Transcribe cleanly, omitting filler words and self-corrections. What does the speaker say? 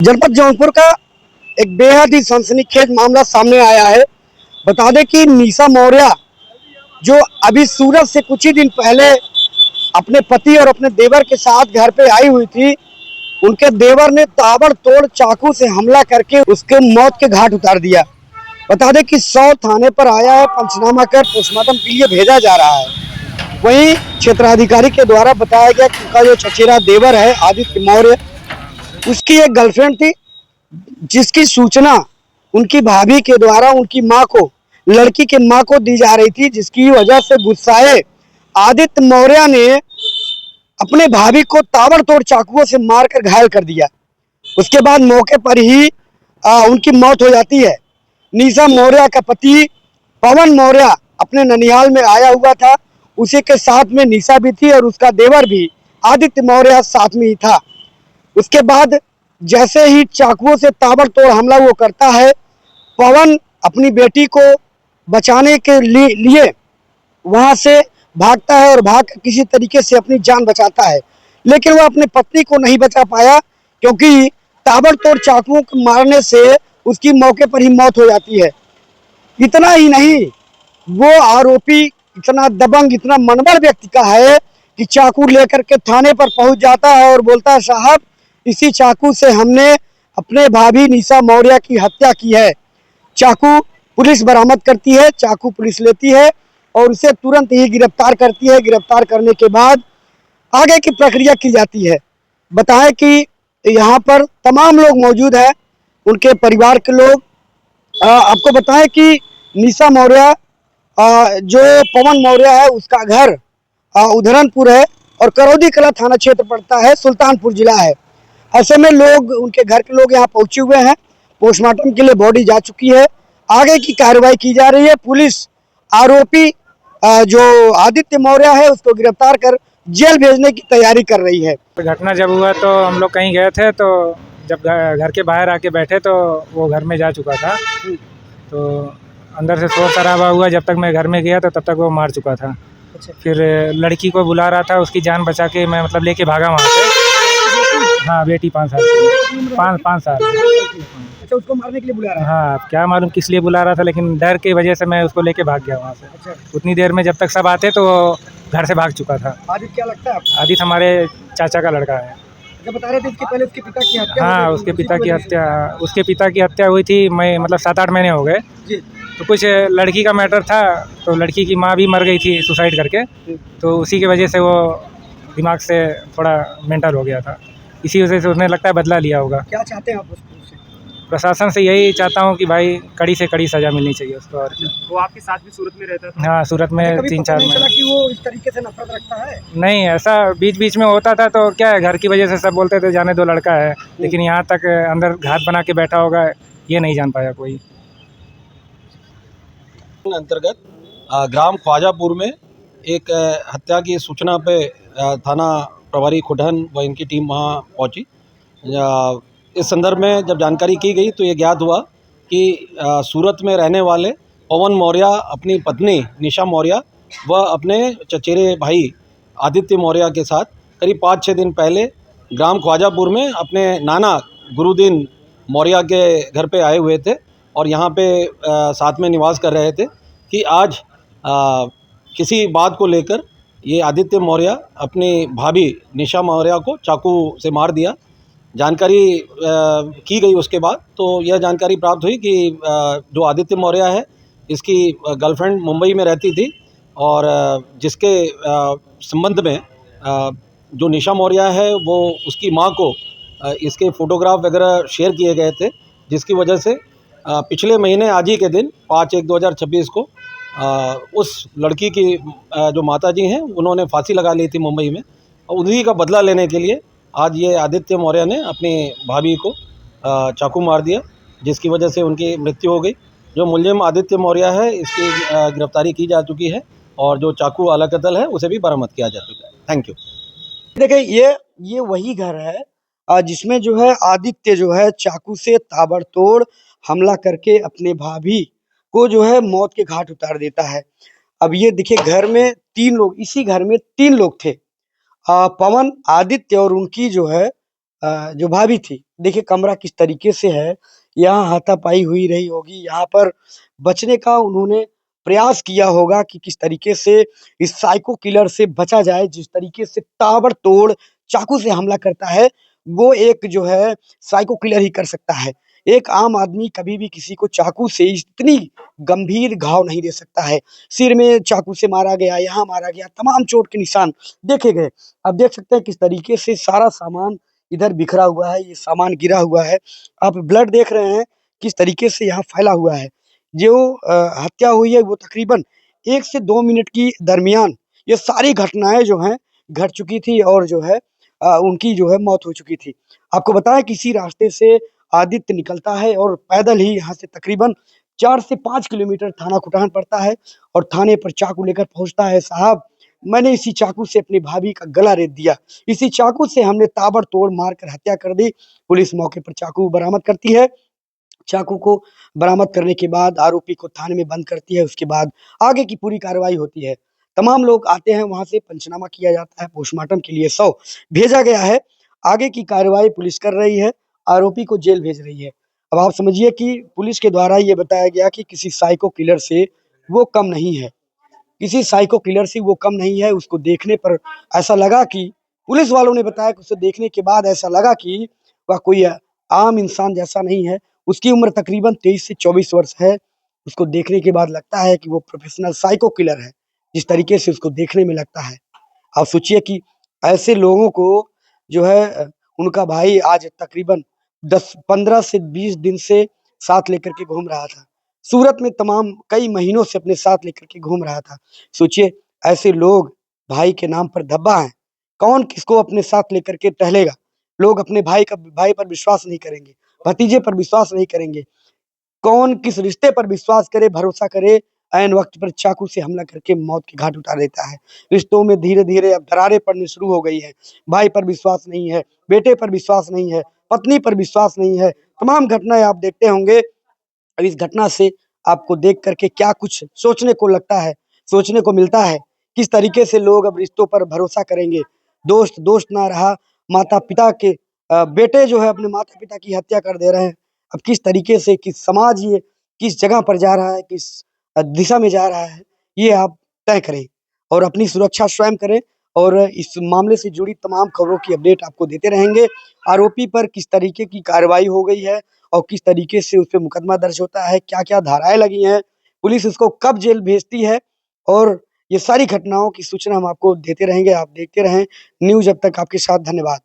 जनपद जौनपुर का एक बेहद ही सनसनीखेज मामला सामने आया है। बता दें कि निशा मौर्य जो अभी सूरत से कुछ ही दिन पहले अपने पति और अपने देवर के साथ घर पे आई हुई थी, उनके देवर ने ताबड़तोड़ चाकू से हमला करके उसके मौत के घाट उतार दिया। बता दें कि 100 थाने पर आया है, पंचनामा कर पोस्टमार्टम के लिए भेजा जा रहा है। वहीं क्षेत्राधिकारी के द्वारा बताया गया कि उनका जो चचेरा देवर है आदित्य मौर्य, उसकी एक गर्लफ्रेंड थी जिसकी सूचना उनकी भाभी के द्वारा उनकी मां को, लड़की के मां को दी जा रही थी, जिसकी वजह से गुस्साए आदित्य मौर्य ने अपने भाभी को ताबड़तोड़ चाकुओं से मारकर घायल कर दिया। उसके बाद मौके पर ही उनकी मौत हो जाती है। निशा मौर्य का पति पवन मौर्य अपने ननिहाल में आया हुआ था, उसी के साथ में निशा भी थी और उसका देवर भी आदित्य मौर्य साथ में ही था। उसके बाद जैसे ही चाकुओं से ताबड़तोड़ हमला वो करता है, पवन अपनी बेटी को बचाने के लिए वहां से भागता है और भाग किसी तरीके से अपनी जान बचाता है, लेकिन वो अपने पत्नी को नहीं बचा पाया क्योंकि ताबड़तोड़ चाकुओं को मारने से उसकी मौके पर ही मौत हो जाती है। इतना ही नहीं, वो आरोपी इतना दबंग, इतना मनमर व्यक्ति का है कि चाकू लेकर के थाने पर पहुंच जाता है और बोलता है, साहब इसी चाकू से हमने अपने भाभी निशा मौर्य की हत्या की है। चाकू पुलिस बरामद करती है, चाकू पुलिस लेती है और उसे तुरंत ही गिरफ्तार करती है। गिरफ्तार करने के बाद आगे की प्रक्रिया की जाती है। बताएं कि यहाँ पर तमाम लोग मौजूद हैं, उनके परिवार के लोग। आपको बताएं कि निशा मौर्य, जो पवन मौर्य है, उसका घर उधरनपुर है और करौदी कला थाना क्षेत्र पड़ता है, सुल्तानपुर जिला है। ऐसे में लोग, उनके घर के लोग यहाँ पहुंचे हुए हैं। पोस्टमार्टम के लिए बॉडी जा चुकी है, आगे की कार्रवाई की जा रही है। पुलिस आरोपी जो आदित्य मौर्य है उसको गिरफ्तार कर जेल भेजने की तैयारी कर रही है। घटना जब हुआ तो हम लोग कहीं गए थे, तो जब घर के बाहर आके बैठे तो वो घर में जा चुका था। तो अंदर से शोर शराबा हुआ, जब तक मैं घर में गया तो तब तक वो मार चुका था। अच्छा। फिर लड़की को बुला रहा था, उसकी जान बचा के मैं मतलब लेके भागा वहाँ से। हाँ, बेटी 5 साल की, 5 साल। अच्छा, उसको मारने के लिए बुला रहा है? हाँ, क्या मालूम किस लिए बुला रहा था, लेकिन डर की वजह से मैं उसको लेके भाग गया वहाँ से। अच्छा। उतनी देर में जब तक सब आते तो घर से भाग चुका था। आदित्य क्या लगता है आपको? आदित्य हमारे चाचा का लड़का है। अच्छा, बता रहे थे इसके पहले उसके पिता की हत्या हो हाँ, गई थी, उसके उसी पिता की की वजह से? हत्या उसके पिता की हत्या हुई थी। मैं मतलब 7-8 महीने हो गए। जी। तो कुछ लड़की का मैटर था, तो लड़की की माँ भी मर गई थी सुसाइड करके। तो उसी की वजह से वो दिमाग से थोड़ा मेंटल हो गया था, इसी वजह से उसने लगता है बदला लिया होगा। क्या चाहते हैं आप उससे? प्रशासन से यही चाहता हूँ कि भाई कड़ी से कड़ी सज़ा मिलनी चाहिए उसको। और वो आपके साथ भी सूरत में रहता था? हाँ, सूरत में कभी 3-4 पता नहीं चला महीने। कि वो इस तरीके से नफरत रखता है? नहीं, ऐसा बीच बीच में होता था, तो क्या है, घर की वजह से सब बोलते थे जाने दो लड़का है, लेकिन यहाँ तक अंदर घात बना के बैठा होगा ये नहीं जान पाया कोई। अंतर्गत ग्राम ख्वाजापुर में एक हत्या की सूचना पे थाना प्रभारी खुटहन व इनकी टीम वहाँ पहुँची। इस संदर्भ में जब जानकारी की गई तो ये ज्ञात हुआ कि सूरत में रहने वाले पवन मौर्य अपनी पत्नी निशा मौर्य व अपने चचेरे भाई आदित्य मौर्य के साथ करीब 5-6 दिन पहले ग्राम ख्वाजापुर में अपने नाना गुरुदीन मौर्य के घर पे आए हुए थे और यहाँ पे साथ में निवास कर रहे थे कि आज किसी बात को लेकर ये आदित्य मौर्य अपनी भाभी निशा मौर्य को चाकू से मार दिया। जानकारी की गई उसके बाद तो यह जानकारी प्राप्त हुई कि जो आदित्य मौर्य है इसकी गर्लफ्रेंड मुंबई में रहती थी और जिसके संबंध में जो निशा मौर्य है वो उसकी मां को इसके फ़ोटोग्राफ वगैरह शेयर किए गए थे, जिसकी वजह से पिछले महीने आज ही के दिन 5/1/2026 को उस लड़की की जो माताजी हैं उन्होंने फांसी लगा ली थी मुंबई में, और उन्हीं का बदला लेने के लिए आज ये आदित्य मौर्य ने अपनी भाभी को चाकू मार दिया, जिसकी वजह से उनकी मृत्यु हो गई। जो मुलजिम आदित्य मौर्य है इसकी गिरफ्तारी की जा चुकी है और जो चाकू अला कत्ल है उसे भी बरामद किया जा चुका है। Thank you. देखिए, ये वही घर है जिसमें जो है आदित्य जो है चाकू से ताबड़तोड़ हमला करके अपने भाभी को जो है मौत के घाट उतार देता है। अब ये देखिए, घर में 3 लोग, इसी घर में 3 लोग थे, पवन, आदित्य और उनकी जो है जो भाभी थी, देखिए कमरा किस तरीके से है, यहाँ हाथापाई हुई रही होगी, यहाँ पर बचने का उन्होंने प्रयास किया होगा कि किस तरीके से इस साइको किलर से बचा जाए, जिस तरीके से ताबड़तोड़ चाकू से हमला करता है, वो एक जो है साइको किलर ही कर सकता है। एक आम आदमी कभी भी किसी को चाकू से इतनी गंभीर घाव नहीं दे सकता है। सिर में चाकू से मारा गया, यहाँ मारा गया, तमाम चोट के निशान देखे गए। आप देख सकते हैं किस तरीके से सारा सामान इधर बिखरा हुआ है, ये सामान गिरा हुआ है। आप ब्लड देख रहे हैं किस तरीके से यहाँ फैला हुआ है। जो हत्या हुई है वो तकरीबन 1 से 2 मिनट की दरमियान ये सारी घटनाएँ जो हैं घट चुकी थी और जो है उनकी जो है मौत हो चुकी थी। आपको बताएँ कि इसी रास्ते से आदित्य निकलता है और पैदल ही यहाँ से तकरीबन 4 से 5 किलोमीटर थाना कुटान पड़ता है और थाने पर चाकू लेकर पहुँचता है। साहब, मैंने इसी चाकू से अपनी भाभी का गला रेत दिया। इसी चाकू से हमने ताबड़तोड़ मारकर हत्या कर दी। पुलिस मौके पर चाकू बरामद करती है। चाकू को बरामद करने के बाद आरोपी को थाने में बंद करती है। उसके बाद आगे की पूरी कार्रवाई होती है। तमाम लोग आते हैं, वहाँ से पंचनामा किया जाता है, पोस्टमार्टम के लिए शव भेजा गया है। आगे की कार्रवाई पुलिस कर रही है, आरोपी को जेल भेज रही है। अब आप समझिए कि पुलिस के द्वारा ये बताया गया कि किसी साइको किलर से वो कम नहीं है। किसी साइको किलर से वो कम नहीं है। उसको देखने पर ऐसा लगा कि पुलिस वालों ने बताया कि उसे देखने के बाद ऐसा लगा कि वह कोई आम इंसान जैसा नहीं है। उसकी उम्र तकरीबन 23 से 24 वर्ष है। उसको देखने के बाद लगता है कि वो प्रोफेशनल साइको किलर है, जिस तरीके से उसको देखने में लगता है। आप सोचिए कि ऐसे लोगों को जो है उनका भाई आज तकरीबन 15 से 20 दिन से साथ लेकर के घूम रहा था। सूरत में तमाम कई महीनों से अपने साथ लेकर के घूम रहा था। सोचिए ऐसे लोग भाई के नाम पर धब्बा हैं। कौन किसको अपने साथ लेकर के टहलेगा? लोग अपने भाई पर विश्वास नहीं करेंगे, भतीजे पर विश्वास नहीं करेंगे। कौन किस रिश्ते पर विश्वास करे, भरोसा करे, ऐन वक़्त पर चाकू से हमला करके मौत के घाट उतार देता है। रिश्तों में धीरे-धीरे अब दरारें पड़नी शुरू हो गई हैं। भाई पर विश्वास नहीं है, बेटे पर विश्वास नहीं है, पत्नी पर विश्वास नहीं है। तमाम घटनाएँ आप देखते होंगे। अब इस घटना से आपको देख कर के क्या कुछ सोचने को लगता है, सोचने को मिलता है, किस तरीके से लोग अब रिश्तों पर भरोसा करेंगे। दोस्त दोस्त ना रहा, माता-पिता के बेटे जो है अपने माता-पिता की हत्या कर दे रहे हैं। अब किस तरीके से किस समाज ये किस जगह पर जा रहा है, किस दिशा में जा रहा है, ये आप तय करें और अपनी सुरक्षा स्वयं करें और इस मामले से जुड़ी तमाम खबरों की अपडेट आपको देते रहेंगे। आरोपी पर किस तरीके की कार्रवाई हो गई है और किस तरीके से उस पे मुकदमा दर्ज होता है, क्या-क्या धाराएँ लगी हैं, पुलिस उसको कब जेल भेजती है और ये सारी घटनाओं की सूचना हम आपको देते रहेंगे। आप देखते रहें न्यूज़ अब तक आपके साथ। धन्यवाद।